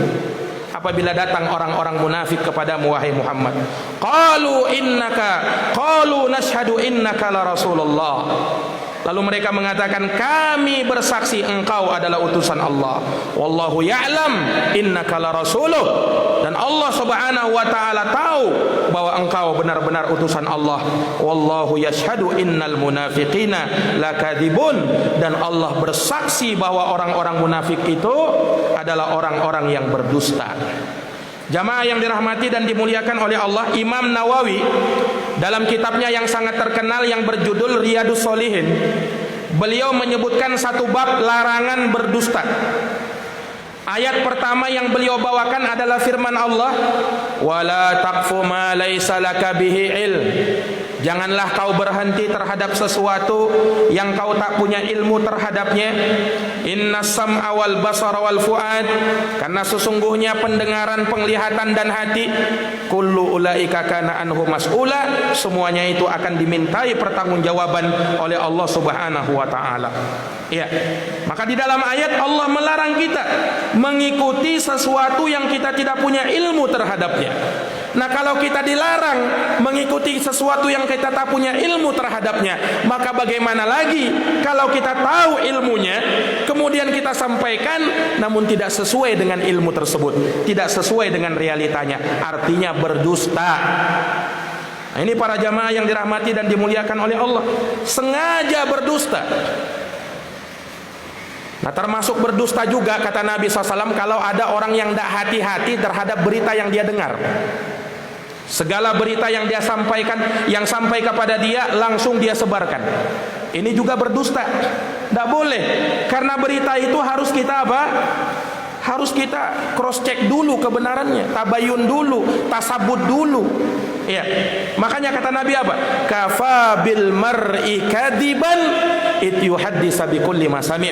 Apabila datang orang-orang munafik kepadamu wahai Muhammad, qalu nashhadu innaka la rasulullah. Lalu mereka mengatakan, kami bersaksi engkau adalah utusan Allah. Wallahu ya'lam innaka la rasuluh. Dan Allah Subhanahu wa taala tahu bahwa engkau benar-benar utusan Allah. Wallahu yashhadu innal munafiqina lakadzibun. Dan Allah bersaksi bahwa orang-orang munafik itu adalah orang-orang yang berdusta. Jamaah yang dirahmati dan dimuliakan oleh Allah, Imam Nawawi dalam kitabnya yang sangat terkenal yang berjudul Riyadhus Shalihin, beliau menyebutkan satu bab larangan berdusta. Ayat pertama yang beliau bawakan adalah firman Allah, wala taqfu ma laisa laka bihi ilm. Janganlah kau berhenti terhadap sesuatu yang kau tak punya ilmu terhadapnya. Innas sam'a wal basara wal fuad, karena sesungguhnya pendengaran, penglihatan dan hati, kullu ulaika kana anhu mas'ula, semuanya itu akan dimintai pertanggungjawaban oleh Allah Subhanahu wa taala. Ya. Maka di dalam ayat Allah melarang kita mengikuti sesuatu yang kita tidak punya ilmu terhadapnya. Nah, kalau kita dilarang mengikuti sesuatu yang kita tak punya ilmu terhadapnya, maka bagaimana lagi kalau kita tahu ilmunya, kemudian kita sampaikan namun tidak sesuai dengan ilmu tersebut, tidak sesuai dengan realitanya, artinya berdusta. Nah, ini para jamaah yang dirahmati dan dimuliakan oleh Allah, sengaja berdusta. Nah, termasuk berdusta juga kata Nabi SAW kalau ada orang yang tidak hati-hati terhadap berita yang dia dengar. Segala berita yang dia sampaikan, yang sampai kepada dia langsung dia sebarkan. Ini juga berdusta. Tidak boleh. Karena berita itu harus kita apa? Harus kita cross check dulu kebenarannya, tabayun dulu, tasabut dulu. Ya. Makanya kata Nabi apa? Kafa bil mar'i kadiban it yuhaddisa bi kulli ma sami'.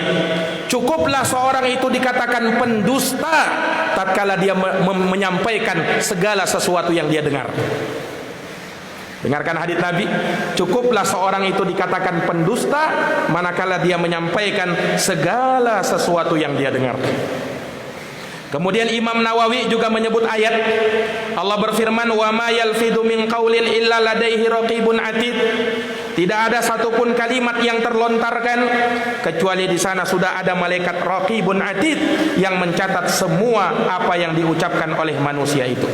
Cukuplah seorang itu dikatakan pendusta tatkala dia menyampaikan segala sesuatu yang dia dengar. Dengarkan hadis Nabi, cukuplah seorang itu dikatakan pendusta manakala dia menyampaikan segala sesuatu yang dia dengar. Kemudian Imam Nawawi juga menyebut ayat Allah berfirman, wa ma yalfidhu min qaulin illa ladaihi raqibun atid. Tidak ada satupun kalimat yang terlontarkan kecuali di sana sudah ada malaikat raqibun atid yang mencatat semua apa yang diucapkan oleh manusia itu.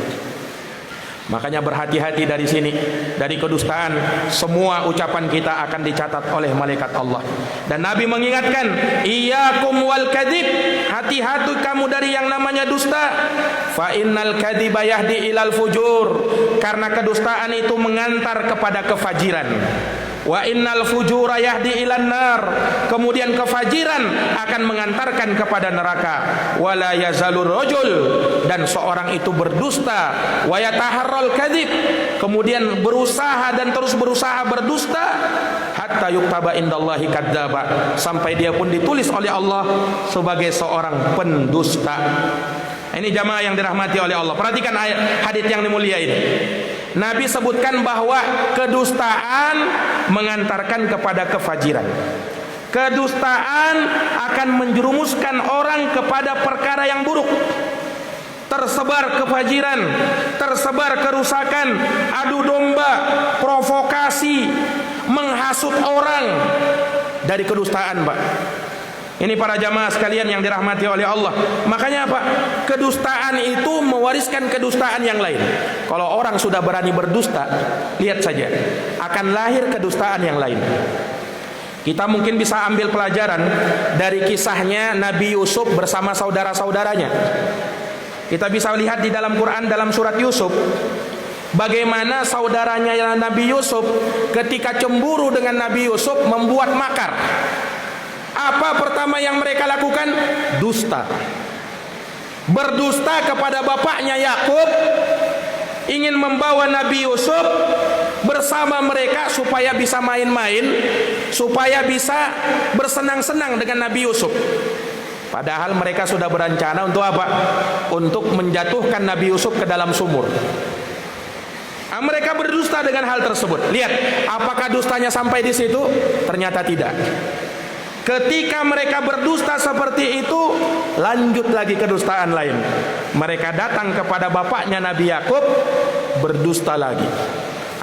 Makanya berhati-hati dari sini, dari kedustaan. Semua ucapan kita akan dicatat oleh malaikat Allah. Dan Nabi mengingatkan, iyyakum wal kadzib, hati-hati kamu dari yang namanya dusta. Fa innal kadziba yahdi ilal fujur, karena kedustaan itu mengantar kepada kefajiran. Wa innal fujura yahdi ilan nar, kemudian kefajiran akan mengantarkan kepada neraka. Wala yazalur rajul, dan seorang itu berdusta, wa yataharral kadzib, kemudian berusaha dan terus berusaha berdusta, hatta yuktaba indallahi kadzdzaba, sampai dia pun ditulis oleh Allah sebagai seorang pendusta. Ini jamaah yang dirahmati oleh Allah. Perhatikan ayat hadis yang mulia ini. Nabi sebutkan bahwa kedustaan mengantarkan kepada kefajiran. Kedustaan akan menjerumuskan orang kepada perkara yang buruk. Tersebar kefajiran, tersebar kerusakan, adu domba, provokasi, menghasut orang dari kedustaan, Pak. Ini para jamaah sekalian yang dirahmati oleh Allah. Makanya apa? Kedustaan itu mewariskan kedustaan yang lain. Kalau orang sudah berani berdusta, lihat saja, akan lahir kedustaan yang lain. Kita mungkin bisa ambil pelajaran dari kisahnya Nabi Yusuf bersama saudara-saudaranya. Kita bisa lihat di dalam Quran, dalam surat Yusuf, bagaimana saudaranya Nabi Yusuf ketika cemburu dengan Nabi Yusuf membuat makar. Apa pertama yang mereka lakukan? Dusta. Berdusta kepada bapaknya Yakub, ingin membawa Nabi Yusuf bersama mereka supaya bisa main-main, supaya bisa bersenang-senang dengan Nabi Yusuf. Padahal mereka sudah berencana untuk apa? Untuk menjatuhkan Nabi Yusuf ke dalam sumur. Mereka berdusta dengan hal tersebut. Lihat, apakah dustanya sampai di situ? Ternyata tidak. Ketika mereka berdusta seperti itu, lanjut lagi kedustaan lain. Mereka datang kepada bapaknya Nabi Yakub, berdusta lagi.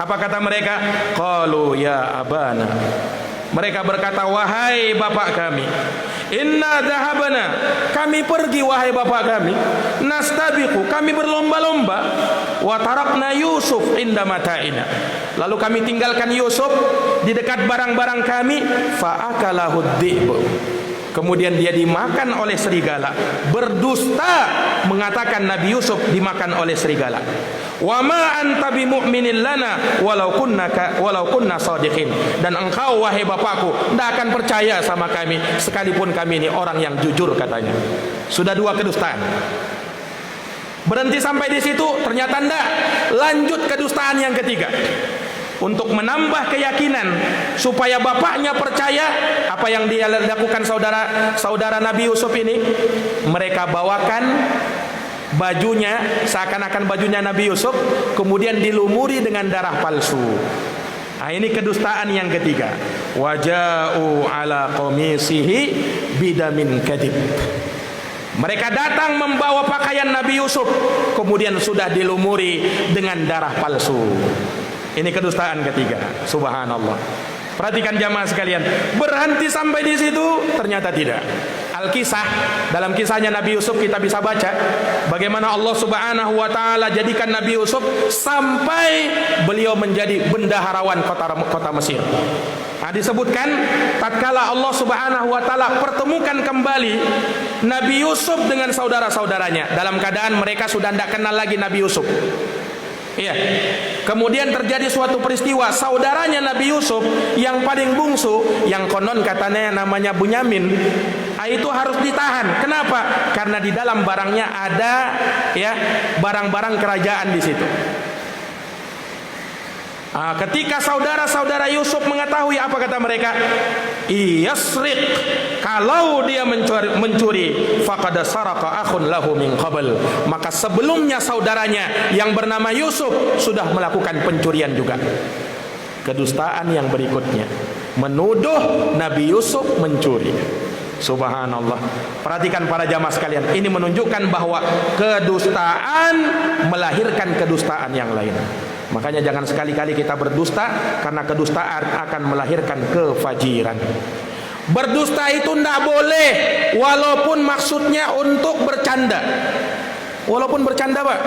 Apa kata mereka? Qalu ya abana. Mereka berkata, wahai bapak kami, inna dhahabana, kami pergi wahai bapak kami, nastabiqu, kami berlomba-lomba, wa tarakna Yusuf inda mata'ina, lalu kami tinggalkan Yusuf di dekat barang-barang kami, fa akalahu dhi'b, kemudian dia dimakan oleh serigala. Berdusta mengatakan Nabi Yusuf dimakan oleh serigala. Wa ma anta bimu'minin lana walau kunna shadiqin. Dan engkau wahai bapakku tidak akan percaya sama kami sekalipun kami ini orang yang jujur, katanya. Sudah dua kedustaan. Berhenti sampai di situ, ternyata tidak. Lanjut kedustaan yang ketiga. Untuk menambah keyakinan supaya bapaknya percaya apa yang dia lakukan saudara Nabi Yusuf ini, mereka bawakan bajunya, seakan-akan bajunya Nabi Yusuf, kemudian dilumuri dengan darah palsu. Nah, ini kedustaan yang ketiga. Waja'u ala qamisihi bidamin kadhib. Mereka datang membawa pakaian Nabi Yusuf, kemudian sudah dilumuri dengan darah palsu. Ini kedustaan ketiga. Subhanallah. Perhatikan jamaah sekalian, berhenti sampai di situ? Ternyata tidak. Al-Kisah, dalam kisahnya Nabi Yusuf kita bisa baca bagaimana Allah Subhanahu wa taala jadikan Nabi Yusuf sampai beliau menjadi bendaharawan kota Mesir. Nah, disebutkan tatkala Allah Subhanahu wa taala pertemukan kembali Nabi Yusuf dengan saudara-saudaranya dalam keadaan mereka sudah tidak kenal lagi Nabi Yusuf. Iya. Kemudian terjadi suatu peristiwa, saudaranya Nabi Yusuf yang paling bungsu, yang konon katanya namanya Bunyamin, itu harus ditahan. Kenapa? Karena di dalam barangnya ada barang-barang kerajaan di situ. Ketika saudara-saudara Yusuf mengetahui, apa kata mereka? Iyasriq, kalau dia mencuri, faqad saraka akhun lahu min qabl, maka sebelumnya saudaranya yang bernama Yusuf sudah melakukan pencurian juga. Kedustaan yang berikutnya, menuduh Nabi Yusuf mencuri. Subhanallah. Perhatikan para jamaah sekalian, ini menunjukkan bahwa kedustaan melahirkan kedustaan yang lain. Makanya jangan sekali-kali kita berdusta, karena kedustaan akan melahirkan kefajiran. Berdusta itu tidak boleh, walaupun maksudnya untuk bercanda. Walaupun bercanda, Pak.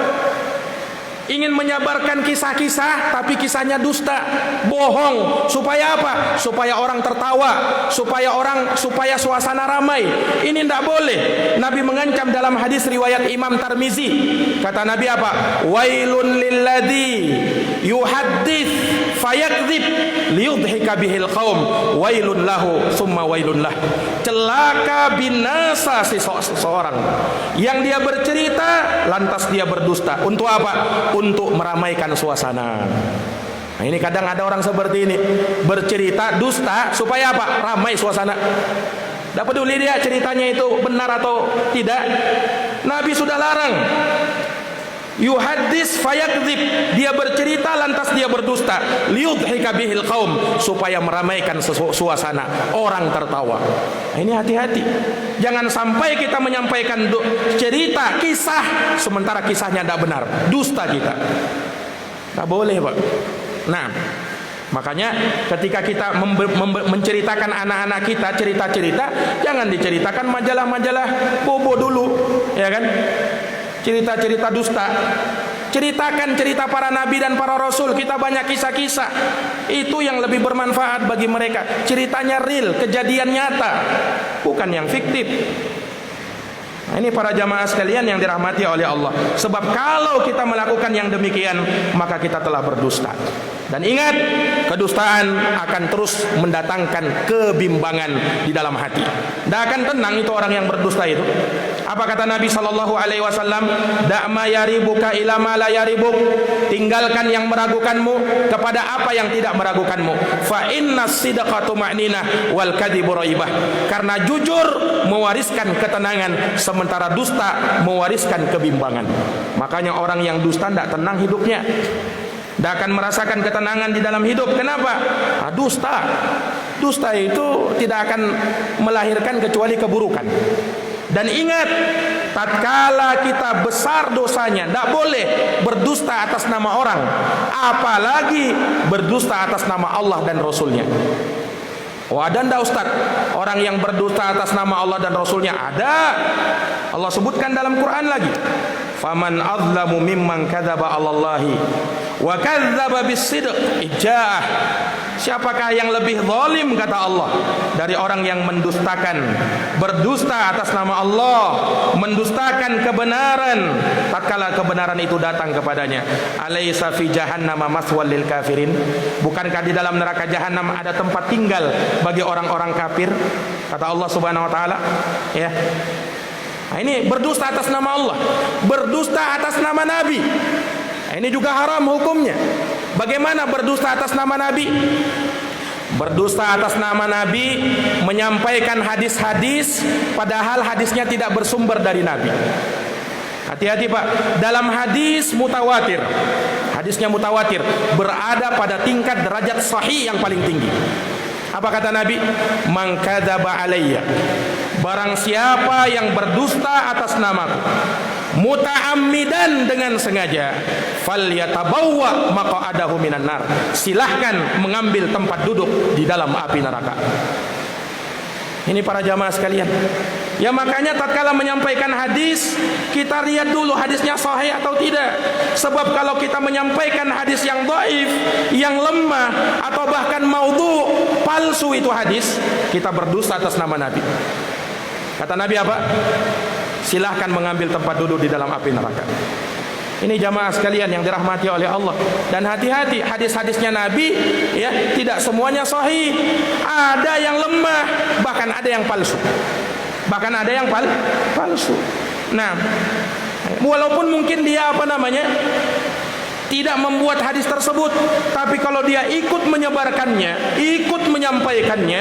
Ingin menyabarkan kisah-kisah, tapi kisahnya dusta, bohong. Supaya apa? Supaya orang tertawa, supaya suasana ramai. Ini tidak boleh. Nabi mengancam dalam hadis riwayat Imam Tirmizi. Kata Nabi apa? Wailun lilladzi yuhaddits fayakdzib liyudhika bihil qaum wailun lahu summa wailun lah. Celaka binasa seseorang yang dia bercerita lantas dia berdusta. Untuk apa? Untuk meramaikan suasana. Nah, ini kadang ada orang seperti ini, bercerita dusta supaya apa? Ramai suasana. Tidak peduli dia ceritanya itu benar atau tidak. Nabi sudah larang. Yuhaddis fayakdzib, dia bercerita lantas dia berdusta. Liyudhika bihil qaum, supaya meramaikan suasana, orang tertawa. Nah, ini hati-hati. Jangan sampai kita menyampaikan cerita, kisah, sementara kisahnya tidak benar. Dusta kita. Tak boleh, Pak. Nah, makanya ketika kita menceritakan anak-anak kita cerita-cerita, jangan diceritakan majalah-majalah bobo dulu, ya kan? Cerita-cerita dusta. Ceritakan cerita para nabi dan para rasul. Kita banyak kisah-kisah. Itu yang lebih bermanfaat bagi mereka. Ceritanya real, kejadian nyata, bukan yang fiktif. Nah, ini para jamaah sekalian yang dirahmati oleh Allah. Sebab kalau kita melakukan yang demikian, maka kita telah berdusta. Dan ingat, kedustaan akan terus mendatangkan kebimbangan di dalam hati. Tidak akan tenang itu orang yang berdusta itu. Apa kata Nabi SAW? Da'ma yaribuka ila ma la yaribuk. Tinggalkan yang meragukanmu kepada apa yang tidak meragukanmu. Fa inna sidqa tuma'ninah wal kadhibu raibah. Karena jujur mewariskan ketenangan, sementara dusta mewariskan kebimbangan. Makanya orang yang dusta tidak tenang hidupnya. Tidak akan merasakan ketenangan di dalam hidup. Kenapa? Dusta. Dusta itu tidak akan melahirkan kecuali keburukan. Dan ingat, tatkala kita besar dosanya, tidak boleh berdusta atas nama orang, apalagi berdusta atas nama Allah dan Rasulnya. Ada ndak Ustaz orang yang berdusta atas nama Allah dan Rasulnya? Ada. Allah sebutkan dalam Quran lagi. faman adlamu mimman kadzaba 'alallahi wa kadzdzaba bis-sidq ija'ah. Siapakah yang lebih zalim, kata Allah, dari orang yang mendustakan, berdusta atas nama Allah, mendustakan kebenaran tatkala kebenaran itu datang kepadanya. Alaysa fi jahannama maswal lil kafirin? Bukankah di dalam neraka jahanam ada tempat tinggal bagi orang-orang kafir? Kata Allah Subhanahu wa taala, ya. Nah, ini berdusta atas nama Allah, berdusta atas nama Nabi. Nah, ini juga haram hukumnya. Bagaimana berdusta atas nama Nabi? Berdusta atas nama Nabi, menyampaikan hadis-hadis padahal hadisnya tidak bersumber dari Nabi. Hati-hati Pak, dalam hadis mutawatir, hadisnya mutawatir, berada pada tingkat derajat sahih yang paling tinggi. Apa kata Nabi? Man kadzaba alayya, barang siapa yang berdusta atas namaku muta'ammidan, dengan sengaja, falyatabawwa maq'adahu minan nar, silahkan mengambil tempat duduk di dalam api neraka. Ini para jamaah sekalian, ya makanya tatkala menyampaikan hadis, kita lihat dulu hadisnya sahih atau tidak. Sebab kalau kita menyampaikan hadis yang dhaif, yang lemah, atau bahkan maudhu, palsu itu hadis, kita berdusta atas nama Nabi. Kata Nabi apa? Silahkan mengambil tempat duduk di dalam api neraka. Ini jamaah sekalian yang dirahmati oleh Allah. Dan hati-hati, hadis-hadisnya Nabi ya tidak semuanya sahih. Ada yang lemah, bahkan ada yang palsu. Bahkan ada yang palsu. Nah, walaupun mungkin dia tidak membuat hadis tersebut, tapi kalau dia ikut menyebarkannya, ikut menyampaikannya,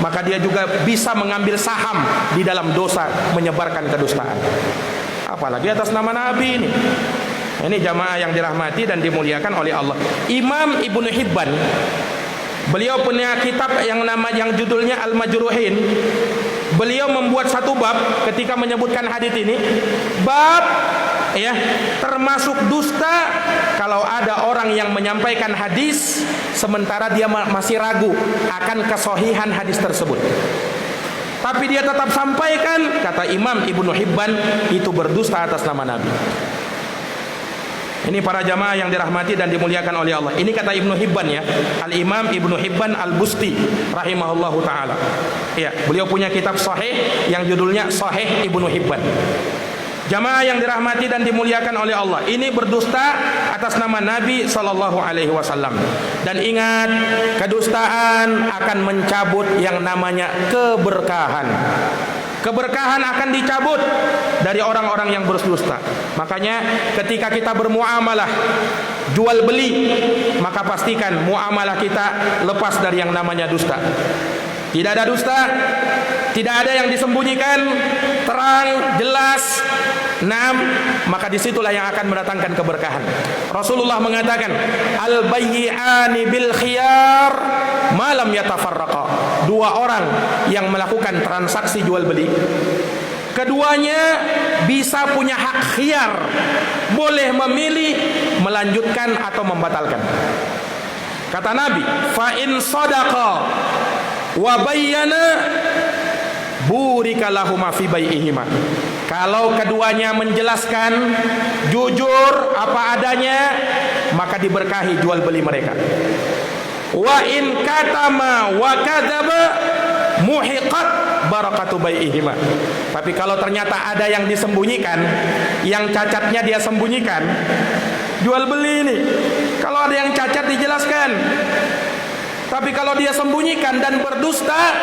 maka dia juga bisa mengambil saham di dalam dosa menyebarkan kedustaan. Apalagi atas nama Nabi ini. Ini jamaah yang dirahmati dan dimuliakan oleh Allah. Imam Ibnu Hibban, beliau punya kitab yang judulnya Al-Majruhin. Beliau membuat satu bab ketika menyebutkan hadis ini. Bab ya, termasuk dusta kalau ada orang yang menyampaikan hadis sementara dia masih ragu akan kesohihan hadis tersebut, tapi dia tetap sampaikan. Kata Imam Ibnu Hibban, itu berdusta atas nama Nabi. Ini para jamaah yang dirahmati dan dimuliakan oleh Allah. Ini kata Ibnu Hibban ya, Al-Imam Ibnu Hibban Al-Busti rahimahullahu taala. Ya, beliau punya kitab sahih yang judulnya Sahih Ibnu Hibban. Jamaah yang dirahmati dan dimuliakan oleh Allah, ini berdusta atas nama Nabi sallallahu alaihi wasallam. Dan ingat, kedustaan akan mencabut yang namanya keberkahan. Keberkahan akan dicabut dari orang-orang yang berdusta. Makanya ketika kita bermuamalah, jual beli, maka pastikan muamalah kita lepas dari yang namanya dusta. Tidak ada dusta, tidak ada yang disembunyikan, terang, jelas. Maka disitulah yang akan mendatangkan keberkahan. Rasulullah mengatakan, al-bayyi'ani bil khiyar malam yatafarraqa. Dua orang yang melakukan transaksi jual beli, keduanya bisa punya hak khiyar, boleh memilih melanjutkan atau membatalkan. Kata Nabi, fa in sadaqa wa bayyana burika lahuma fi bai'ihima. Kalau keduanya menjelaskan, jujur apa adanya, maka diberkahi jual beli mereka. Wa in katama wa kadzaba muhiqat barakatu bai'ihima. Tapi kalau ternyata ada yang disembunyikan, yang cacatnya dia sembunyikan, jual beli ini, kalau ada yang cacat dijelaskan. Tapi kalau dia sembunyikan dan berdusta,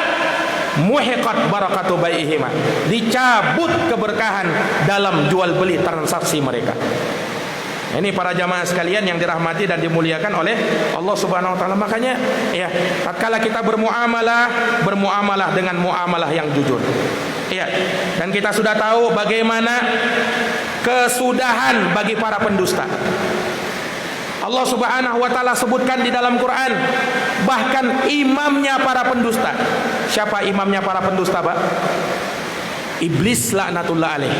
muhiqat barakatu bai'ihima, dicabut keberkahan dalam jual beli transaksi mereka. Ini para jamaah sekalian yang dirahmati dan dimuliakan oleh Allah Subhanahu wa taala. Makanya ya, tatkala kita bermuamalah dengan muamalah yang jujur. Ya, dan kita sudah tahu bagaimana kesudahan bagi para pendusta. Allah Subhanahu wa taala sebutkan di dalam Quran, bahkan imamnya para pendusta. Siapa imamnya para pendusta, Pak? Iblis laknatullah alaih.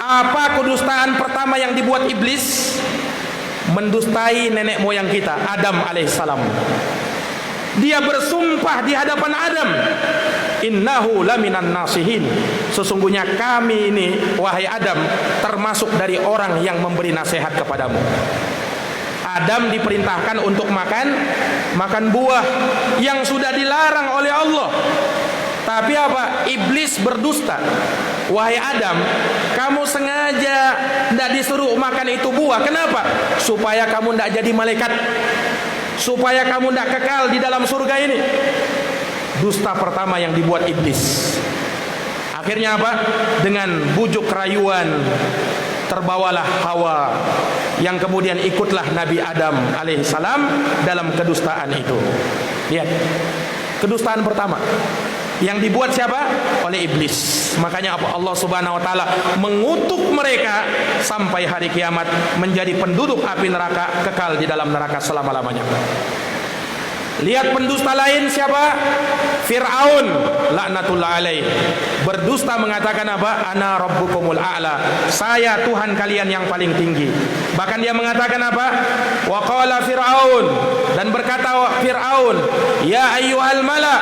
Apa kedustaan pertama yang dibuat iblis? Mendustai nenek moyang kita, Adam alaihissalam. Dia bersumpah di hadapan Adam, innahu laminan nasihin. Sesungguhnya kami ini wahai Adam termasuk dari orang yang memberi nasihat kepadamu. Adam diperintahkan untuk makan buah yang sudah dilarang oleh Allah. Tapi apa? Iblis berdusta. Wahai Adam, kamu sengaja tidak disuruh makan itu buah. Kenapa? Supaya kamu tidak jadi malaikat, supaya kamu tidak kekal di dalam surga ini. Dusta pertama yang dibuat iblis. Akhirnya apa? Dengan bujuk rayuan terbawalah Hawa, yang kemudian ikutlah Nabi Adam alaihissalam dalam kedustaan itu. Lihat, kedustaan pertama yang dibuat siapa? Oleh iblis. Makanya Allah Subhanahu wa taala mengutuk mereka sampai hari kiamat menjadi penduduk api neraka, kekal di dalam neraka selama-lamanya. Lihat pendusta lain siapa? Fir'aun laknatullah alaih. Berdusta mengatakan apa? Ana rabbukumul a'la. Saya Tuhan kalian yang paling tinggi. Bahkan dia mengatakan apa? Wa qala Fir'aun, dan berkata Fir'aun, ya ayyuhal mala,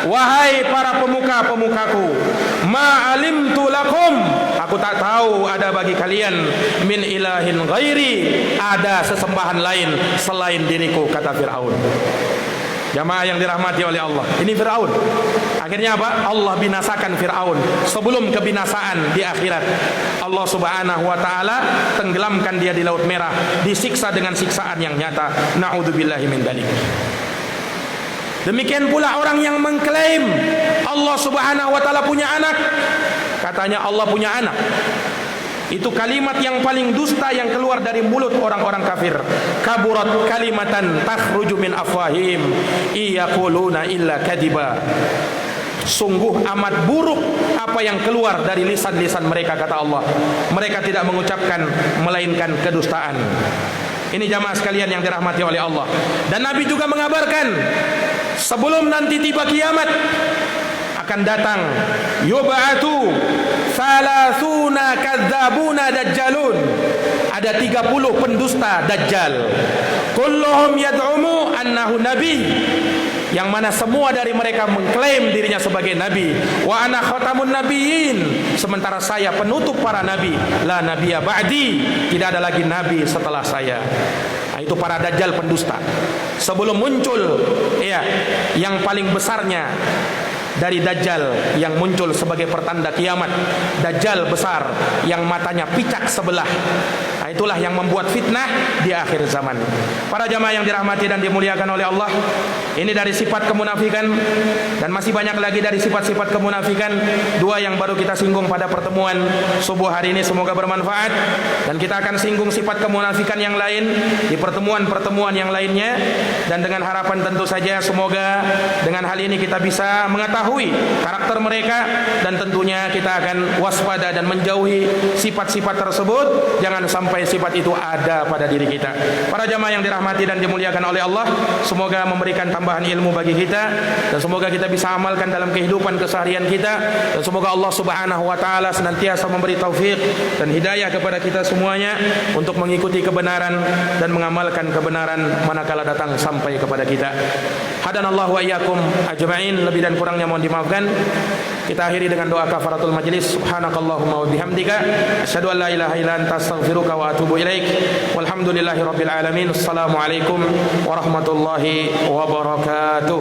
wahai para pemuka-pemukaku, ma alimtu lakum, aku tak tahu ada bagi kalian min ilahin ghairi, ada sesembahan lain selain diriku, kata Fir'aun. Jamaah yang dirahmati oleh Allah, ini Fir'aun. Akhirnya apa? Allah binasakan Fir'aun sebelum kebinasaan di akhirat. Allah Subhanahu wa taala tenggelamkan dia di Laut Merah, disiksa dengan siksaan yang nyata. Na'udzubillahi min dzalik. Demikian pula orang yang mengklaim Allah Subhanahu wa taala punya anak. Katanya Allah punya anak. Itu kalimat yang paling dusta yang keluar dari mulut orang-orang kafir. Kaburat kalimatan takhruju min afwahim iyaquluna illa kadiba. Sungguh amat buruk apa yang keluar dari lisan-lisan mereka, kata Allah. Mereka tidak mengucapkan melainkan kedustaan. Ini jamaah sekalian yang dirahmati oleh Allah. Dan Nabi juga mengabarkan sebelum nanti tiba kiamat akan datang yub'atu salasuna kadzabuna dajjalun. Ada 30 pendusta dajjal. Kulluhum yad'umu annahu nabi, yang mana semua dari mereka mengklaim dirinya sebagai nabi. Wa ana khatamun nabiyyin, sementara saya penutup para nabi. La nabiyya ba'di, tidak ada lagi nabi setelah saya. Nah, itu para dajjal pendusta. Sebelum muncul ya yang paling besarnya dari dajjal yang muncul sebagai pertanda kiamat, dajjal besar yang matanya picak sebelah. Nah, itulah yang membuat fitnah di akhir zaman. Para jamaah yang dirahmati dan dimuliakan oleh Allah, ini dari sifat kemunafikan, dan masih banyak lagi dari sifat-sifat kemunafikan. Dua yang baru kita singgung pada pertemuan subuh hari ini, semoga bermanfaat. Dan kita akan singgung sifat kemunafikan yang lain di pertemuan-pertemuan yang lainnya. Dan dengan harapan tentu saja semoga dengan hal ini kita bisa mengetahui karakter mereka, dan tentunya kita akan waspada dan menjauhi sifat-sifat tersebut. Jangan sampai sifat itu ada pada diri kita. Para jamaah yang dirahmati dan dimuliakan oleh Allah, semoga memberikan tambahan ilmu bagi kita, dan semoga kita bisa amalkan dalam kehidupan keseharian kita, dan semoga Allah Subhanahu wa taala senantiasa memberi taufik dan hidayah kepada kita semuanya untuk mengikuti kebenaran dan mengamalkan kebenaran manakala datang sampai kepada kita. Hadanallahu wa iyyakum ajma'in. Lebih dan kurangnya mohon dimaafkan. Kita akhiri dengan doa kafaratul majlis. Subhanakallahumma wa bihamdika asyhadu an la ilaha illa anta astaghfiruka wa atubu ilaik. Walhamdulillahirabbil alamin. Assalamualaikum warahmatullahi wabarakatuh.